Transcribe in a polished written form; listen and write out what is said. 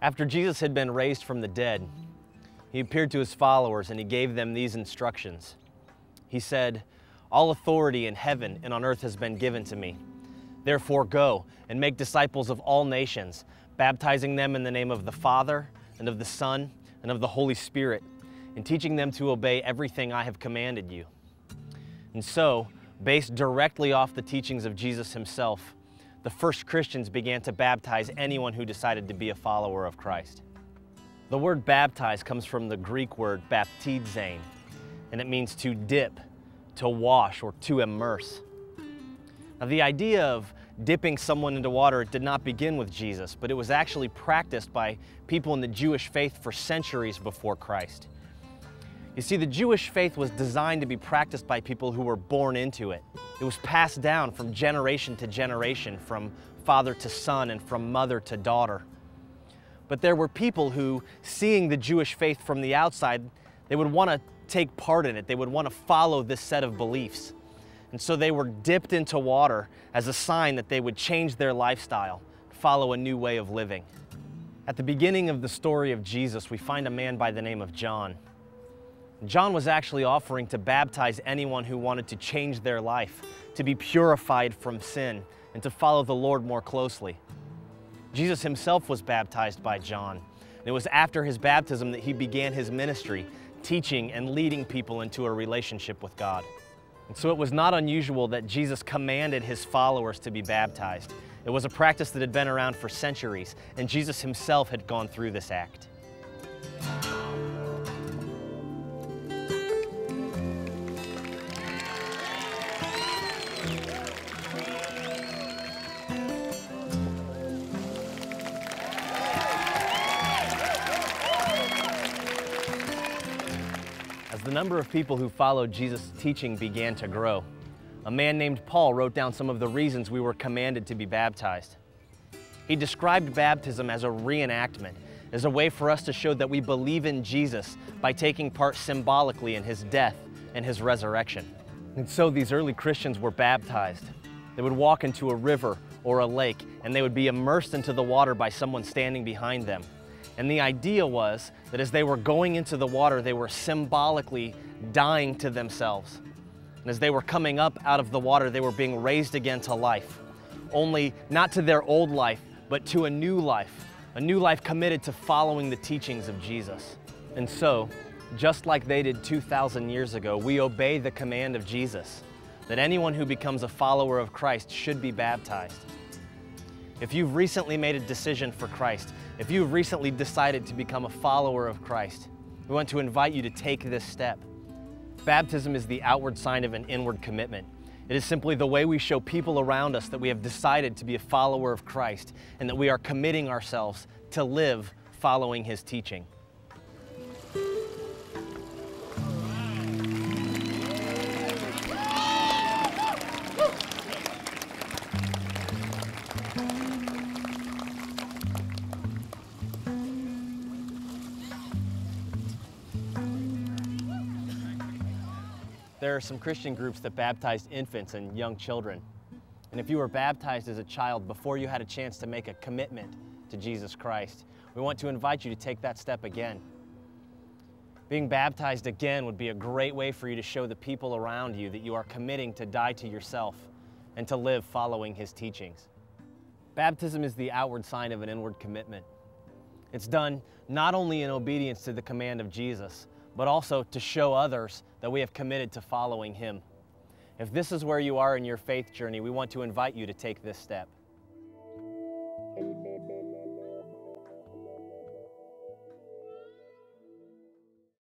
After Jesus had been raised from the dead, he appeared to his followers and he gave them these instructions. He said, "All authority in heaven and on earth has been given to me. Therefore go and make disciples of all nations, baptizing them in the name of the Father and of the Son and of the Holy Spirit, and teaching them to obey everything I have commanded you." And so, based directly off the teachings of Jesus himself, the first Christians began to baptize anyone who decided to be a follower of Christ. The word baptize comes from the Greek word baptizein, and it means to dip, to wash, or to immerse. Now, the idea of dipping someone into water did not begin with Jesus, but it was actually practiced by people in the Jewish faith for centuries before Christ. You see, the Jewish faith was designed to be practiced by people who were born into it. It was passed down from generation to generation, from father to son and from mother to daughter. But there were people who, seeing the Jewish faith from the outside, they would want to take part in it. They would want to follow this set of beliefs. And so they were dipped into water as a sign that they would change their lifestyle, follow a new way of living. At the beginning of the story of Jesus, we find a man by the name of John. John was actually offering to baptize anyone who wanted to change their life, to be purified from sin, and to follow the Lord more closely. Jesus himself was baptized by John. And it was after his baptism that he began his ministry, teaching and leading people into a relationship with God. And so it was not unusual that Jesus commanded his followers to be baptized. It was a practice that had been around for centuries, and Jesus himself had gone through this act. As the number of people who followed Jesus' teaching began to grow, a man named Paul wrote down some of the reasons we were commanded to be baptized. He described baptism as a reenactment, as a way for us to show that we believe in Jesus by taking part symbolically in his death and his resurrection. And so these early Christians were baptized. They would walk into a river or a lake, and they would be immersed into the water by someone standing behind them. And the idea was that as they were going into the water, they were symbolically dying to themselves. And as they were coming up out of the water, they were being raised again to life. Only not to their old life, but to a new life committed to following the teachings of Jesus. And so, just like they did 2,000 years ago, we obey the command of Jesus that anyone who becomes a follower of Christ should be baptized. If you've recently made a decision for Christ, if you've recently decided to become a follower of Christ, we want to invite you to take this step. Baptism is the outward sign of an inward commitment. It is simply the way we show people around us that we have decided to be a follower of Christ and that we are committing ourselves to live following his teaching. There are some Christian groups that baptized infants and young children. And if you were baptized as a child before you had a chance to make a commitment to Jesus Christ, we want to invite you to take that step again. Being baptized again would be a great way for you to show the people around you that you are committing to die to yourself and to live following his teachings. Baptism is the outward sign of an inward commitment. It's done not only in obedience to the command of Jesus, but also to show others that we have committed to following him. If this is where you are in your faith journey, we want to invite you to take this step.